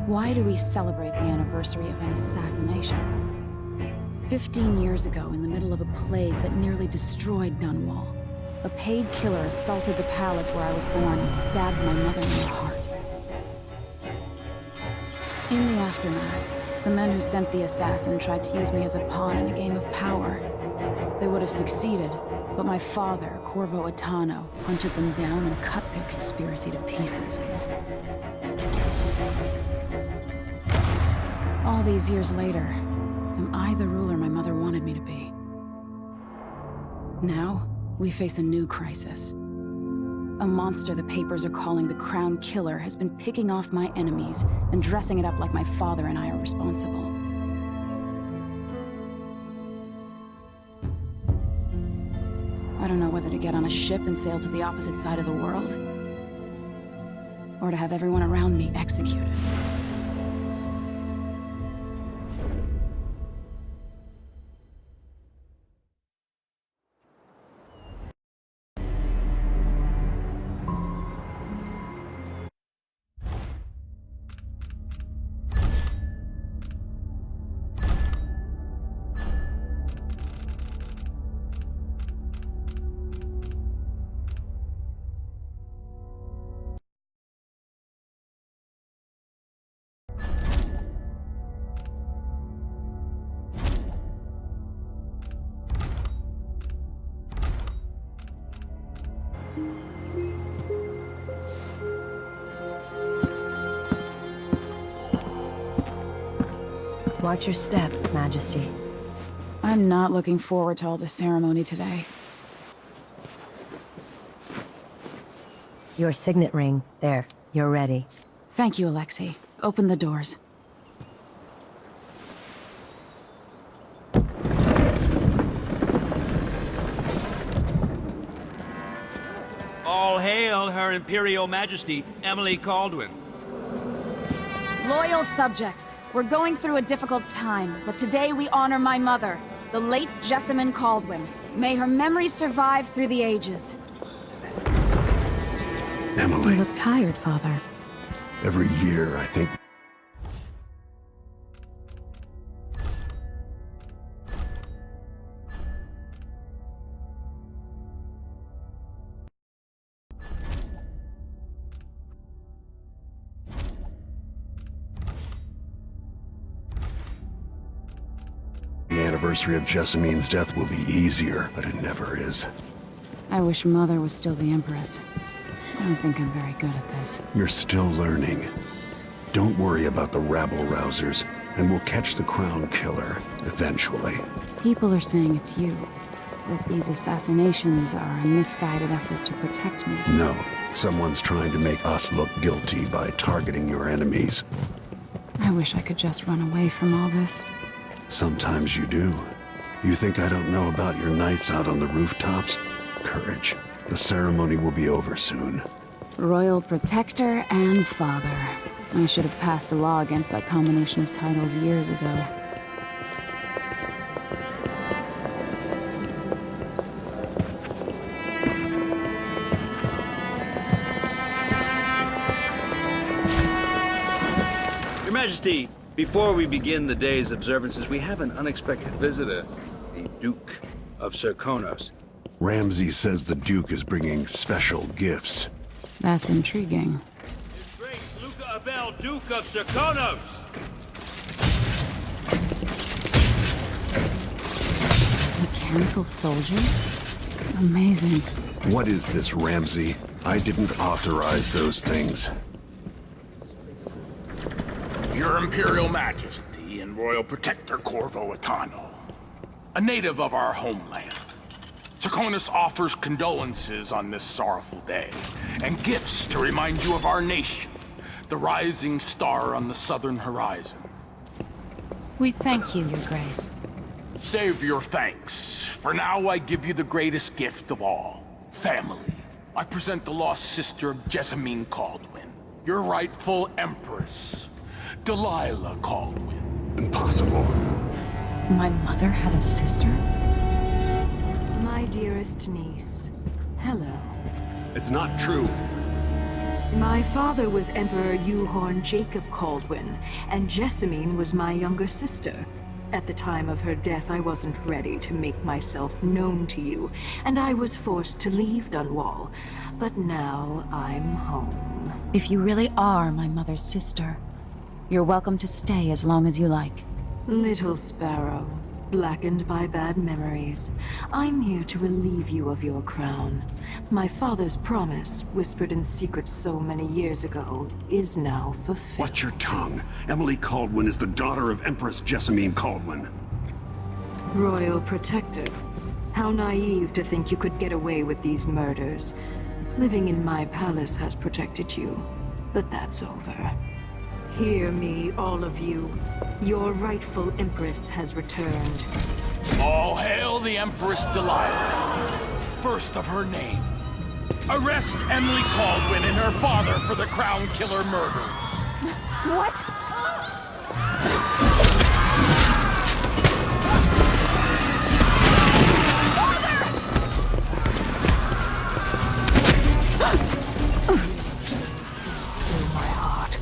Why do we celebrate the anniversary of an assassination? 15 years ago, in the middle of a plague that nearly destroyed Dunwall, a paid killer assaulted the palace where I was born and stabbed my mother in the heart. In the aftermath, the men who sent the assassin tried to use me as a pawn in a game of power. They would have succeeded, but my father, Corvo Attano, hunted them down and cut their conspiracy to pieces. All these years later, am I the ruler my mother wanted me to be? Now, we face a new crisis. A monster the papers are calling the Crown Killer has been picking off my enemies and dressing it up like my father and I are responsible. I don't know whether to get on a ship and sail to the opposite side of the world, or to have everyone around me executed. Watch your step, Majesty. I'm not looking forward to all the ceremony today. Your signet ring. There, you're ready. Thank you, Alexei. Open the doors. All hail Her Imperial Majesty, Emily Caldwin. Loyal subjects, we're going through a difficult time, but today we honor my mother, the late Jessamine Caldwin. May her memory survive through the ages. Emily. You look tired, Father. Every year, I think... The anniversary of Jessamine's death will be easier, but it never is. I wish Mother was still the Empress. I don't think I'm very good at this. You're still learning. Don't worry about the rabble-rousers, and we'll catch the Crown Killer, eventually. People are saying it's you. That these assassinations are a misguided effort to protect me. No, someone's trying to make us look guilty by targeting your enemies. I wish I could just run away from all this. Sometimes you do. You think I don't know about your nights out on the rooftops? Courage. The ceremony will be over soon. Royal Protector and Father. I should have passed a law against that combination of titles years ago. Your Majesty, before we begin the day's observances, we have an unexpected visitor, the Duke of Serkonos. Ramsay says the Duke is bringing special gifts. That's intriguing. His Grace Luca Abel, Duke of Serkonos! Mechanical soldiers? Amazing. What is this, Ramsay? I didn't authorize those things. Your Imperial Majesty and Royal Protector Corvo Attano, a native of our homeland. Serkonos offers condolences on this sorrowful day, and gifts to remind you of our nation, the rising star on the southern horizon. We thank you, Your Grace. Save your thanks. For now, I give you the greatest gift of all, family. I present the lost sister of Jessamine Caldwin, your rightful Empress, Delilah Caldwin. Impossible. My mother had a sister? My dearest niece. Hello. It's not true. My father was Emperor Yuhorn Jacob Kaldwin, and Jessamine was my younger sister. At the time of her death, I wasn't ready to make myself known to you, and I was forced to leave Dunwall. But now I'm home. If you really are my mother's sister, you're welcome to stay as long as you like. Little sparrow, blackened by bad memories, I'm here to relieve you of your crown. My father's promise, whispered in secret so many years ago, is now fulfilled. Watch your tongue. Emily Kaldwin is the daughter of Empress Jessamine Kaldwin. Royal Protector. How naive to think you could get away with these murders. Living in my palace has protected you, but that's over. Hear me, all of you. Your rightful Empress has returned. All hail the Empress Delilah, first of her name. Arrest Emily Kaldwin and her father for the Crown Killer murder. What? Still my heart.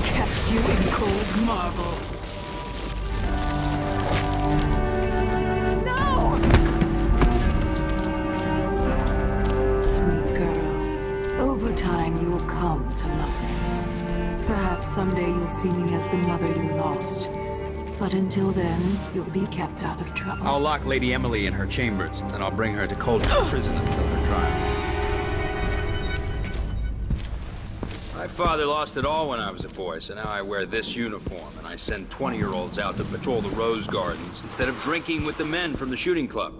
Cast you in cold marble. Sweet girl, over time you will come to love me. Perhaps someday you'll see me as the mother you lost. But until then, you'll be kept out of trouble. I'll lock Lady Emily in her chambers, and I'll bring her to Coldstream Prison until her trial. My father lost it all when I was a boy, so now I wear this uniform, and I send 20-year-olds out to patrol the rose gardens instead of drinking with the men from the shooting club.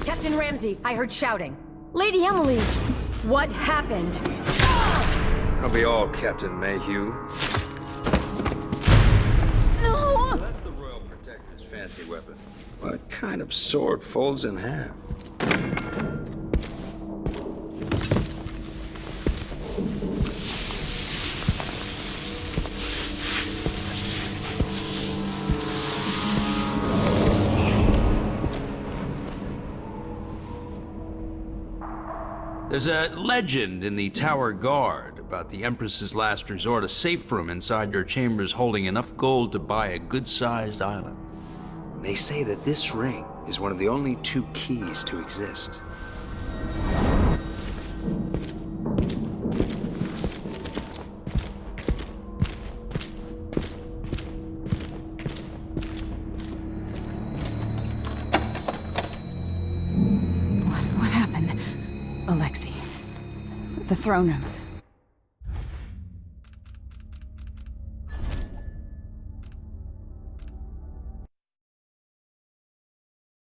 Captain Ramsey, I heard shouting. Lady Emily! What happened? I'll be all Captain Mayhew. No! That's the Royal Protector's fancy weapon. What kind of sword folds in half? There's a legend in the Tower Guard about the Empress's last resort, a safe room inside your chambers holding enough gold to buy a good-sized island. They say that this ring is one of the only 2 keys to exist. What happened? Alexei. The throne room.